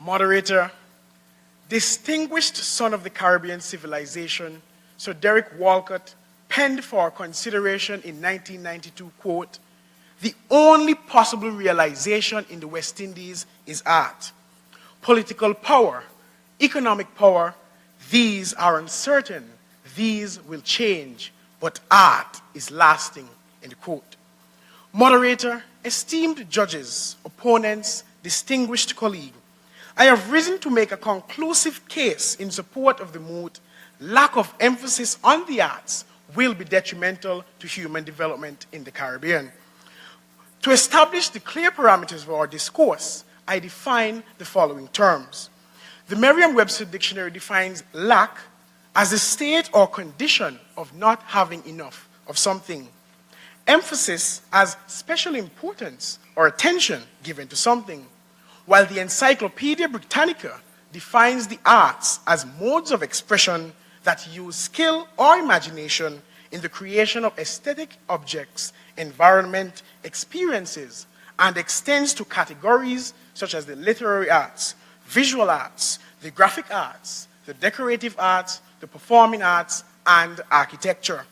Moderator, distinguished son of the Caribbean civilization, Sir Derek Walcott, penned for our consideration in 1992, quote, "The only possible realization in the West Indies is art. Political power, economic power, these are uncertain, these will change, but art is lasting," end quote. Moderator, esteemed judges, opponents, distinguished colleague, I have risen to make a conclusive case in support of the moot. Lack of emphasis on the arts will be detrimental to human development in the Caribbean. To establish the clear parameters of our discourse, I define the following terms. The Merriam-Webster Dictionary defines lack as a state or condition of not having enough of something. Emphasis as special importance or attention given to something, while the Encyclopedia Britannica defines the arts as modes of expression that use skill or imagination in the creation of aesthetic objects, environment, experiences, and extends to categories such as the literary arts, visual arts, the graphic arts, the decorative arts, the performing arts, and architecture.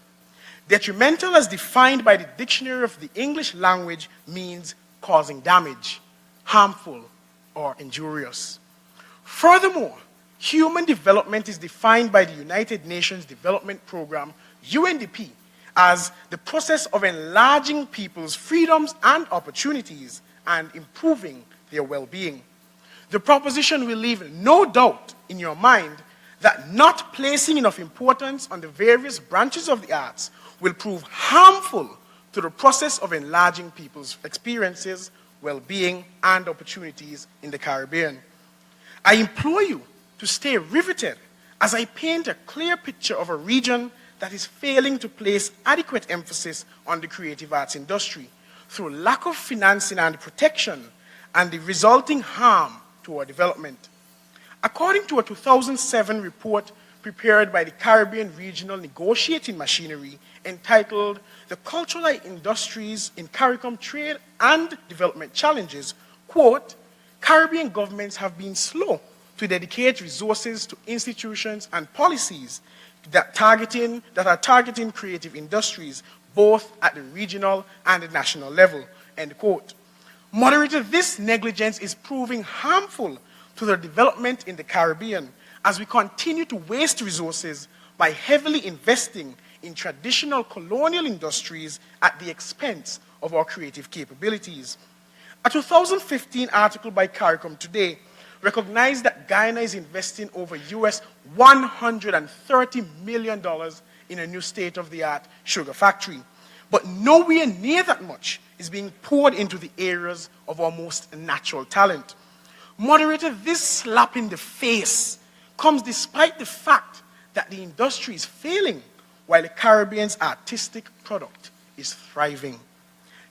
Detrimental as defined by the Dictionary of the English Language means causing damage, harmful, or injurious. Furthermore, human development is defined by the United Nations Development Program, UNDP, as the process of enlarging people's freedoms and opportunities and improving their well-being. The proposition will leave no doubt in your mind that not placing enough importance on the various branches of the arts will prove harmful to the process of enlarging people's experiences, well-being, and opportunities in the Caribbean. I implore you to stay riveted as I paint a clear picture of a region that is failing to place adequate emphasis on the creative arts industry through lack of financing and protection and the resulting harm to our development. According to a 2007 report prepared by the Caribbean Regional Negotiating Machinery entitled "The Cultural Industries in CARICOM Trade and Development Challenges," quote, Caribbean governments have been slow to dedicate resources to institutions and policies that are targeting creative industries, both at the regional and the national level, end quote. Moderator, this negligence is proving harmful to the development in the Caribbean as we continue to waste resources by heavily investing in traditional colonial industries at the expense of our creative capabilities. A 2015 article by CARICOM Today recognized that Guyana is investing over US $130 million in a new state-of-the-art sugar factory, but nowhere near that much is being poured into the areas of our most natural talent. Moderator, this slap in the face comes despite the fact that the industry is failing while the Caribbean's artistic product is thriving.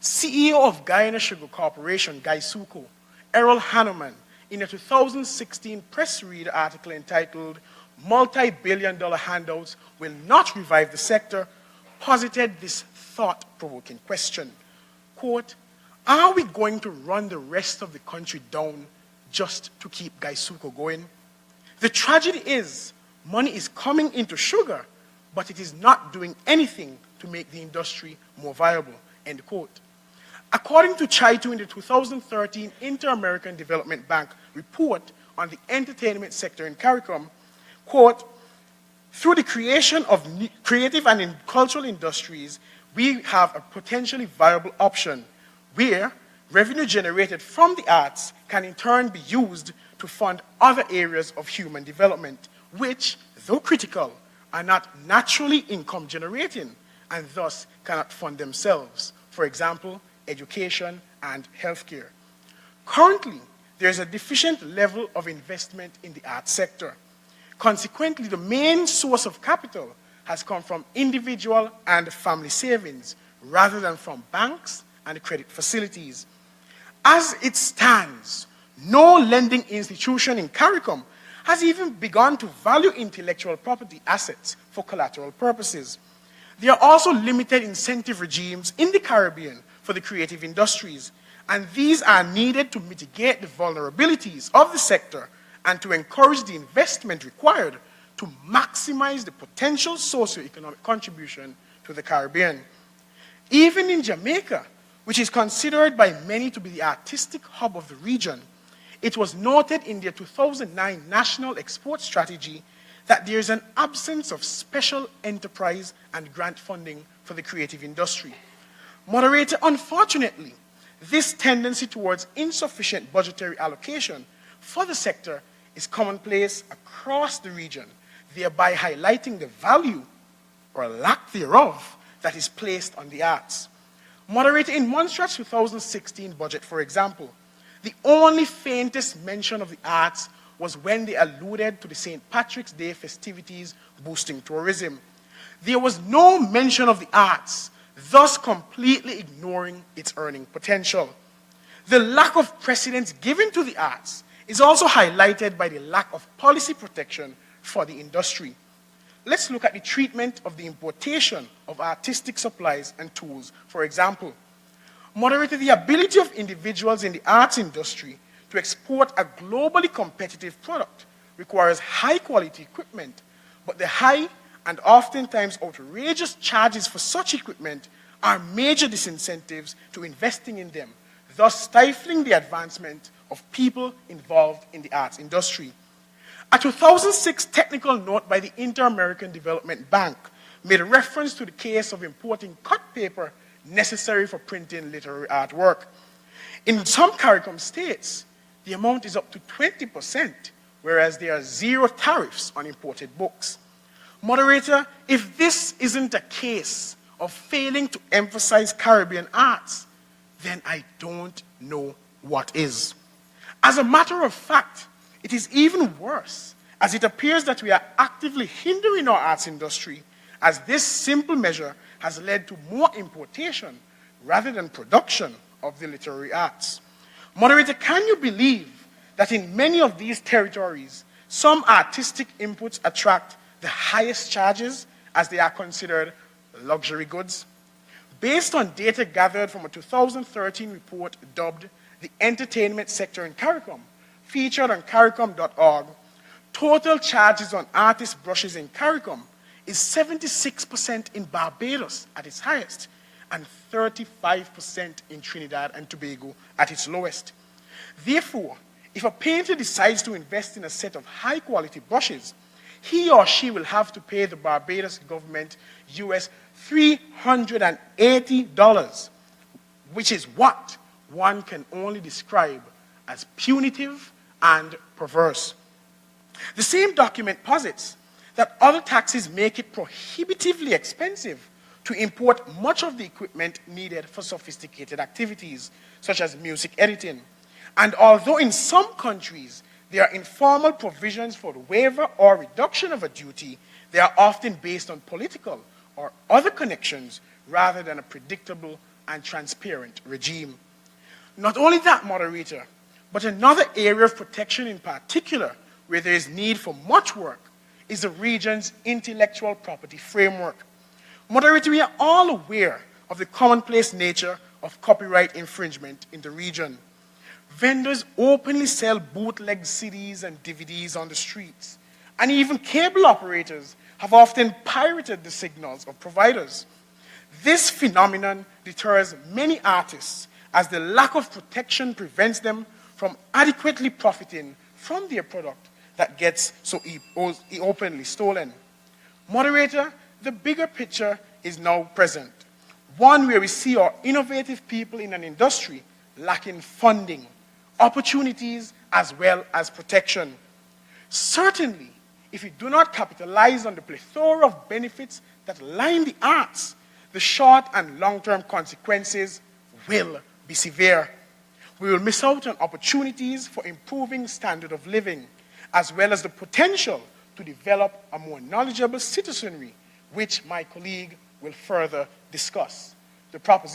CEO of Guyana Sugar Corporation, Guy Suko, Errol Hanneman, in a 2016 press read article entitled "Multi-billion-dollar handouts will not revive the sector," posited this thought-provoking question. Quote, are we going to run the rest of the country down just to keep Guy Suko going? The tragedy is money is coming into sugar, but it is not doing anything to make the industry more viable, end quote. According to Chaitu in the 2013 Inter-American Development Bank report on the entertainment sector in CARICOM, quote, through the creation of creative and cultural industries, we have a potentially viable option where revenue generated from the arts can in turn be used to fund other areas of human development, which, though critical, are not naturally income generating and thus cannot fund themselves. For example, education and healthcare. Currently, there is a deficient level of investment in the arts sector. Consequently, the main source of capital has come from individual and family savings rather than from banks and credit facilities. As it stands, no lending institution in CARICOM has even begun to value intellectual property assets for collateral purposes. There are also limited incentive regimes in the Caribbean for the creative industries, and these are needed to mitigate the vulnerabilities of the sector and to encourage the investment required to maximize the potential socioeconomic contribution to the Caribbean. Even in Jamaica, which is considered by many to be the artistic hub of the region, it was noted in their 2009 National Export Strategy that there is an absence of special enterprise and grant funding for the creative industry. Moderator, unfortunately, this tendency towards insufficient budgetary allocation for the sector is commonplace across the region, thereby highlighting the value or lack thereof that is placed on the arts. Moderator, in Montserrat's 2016 budget, for example, the only faintest mention of the arts was when they alluded to the St. Patrick's Day festivities boosting tourism. There was no mention of the arts, thus completely ignoring its earning potential. The lack of precedence given to the arts is also highlighted by the lack of policy protection for the industry. Let's look at the treatment of the importation of artistic supplies and tools, for example. Moderator, the ability of individuals in the arts industry to export a globally competitive product requires high-quality equipment, but the high and oftentimes outrageous charges for such equipment are major disincentives to investing in them, thus stifling the advancement of people involved in the arts industry. A 2006 technical note by the Inter-American Development Bank made a reference to the case of importing cut paper necessary for printing literary artwork. In some CARICOM states, the amount is up to 20%, whereas there are zero tariffs on imported books. Moderator, if this isn't a case of failing to emphasize Caribbean arts, then I don't know what is. As a matter of fact, it is even worse, as it appears that we are actively hindering our arts industry, as this simple measure has led to more importation rather than production of the literary arts. Moderator, can you believe that in many of these territories, some artistic inputs attract the highest charges as they are considered luxury goods? Based on data gathered from a 2013 report dubbed The Entertainment Sector in CARICOM, featured on CARICOM.org, total charges on artist brushes in CARICOM is 76% in Barbados at its highest and 35% in Trinidad and Tobago at its lowest. Therefore, if a painter decides to invest in a set of high-quality brushes, he or she will have to pay the Barbados government US $380, which is what one can only describe as punitive and perverse. The same document posits that other taxes make it prohibitively expensive to import much of the equipment needed for sophisticated activities, such as music editing. And although in some countries there are informal provisions for the waiver or reduction of a duty, they are often based on political or other connections rather than a predictable and transparent regime. Not only that, moderator, but another area of protection in particular where there is need for much work is the region's intellectual property framework. Moderator, we are all aware of the commonplace nature of copyright infringement in the region. Vendors openly sell bootleg CDs and DVDs on the streets, and even cable operators have often pirated the signals of providers. This phenomenon deters many artists as the lack of protection prevents them from adequately profiting from their product that gets so openly stolen. Moderator, the bigger picture is now present, one where we see our innovative people in an industry lacking funding, opportunities, as well as protection. Certainly, if we do not capitalize on the plethora of benefits that line the arts, the short and long-term consequences will be severe. We will miss out on opportunities for improving standard of living, as well as the potential to develop a more knowledgeable citizenry, which my colleague will further discuss. The proposition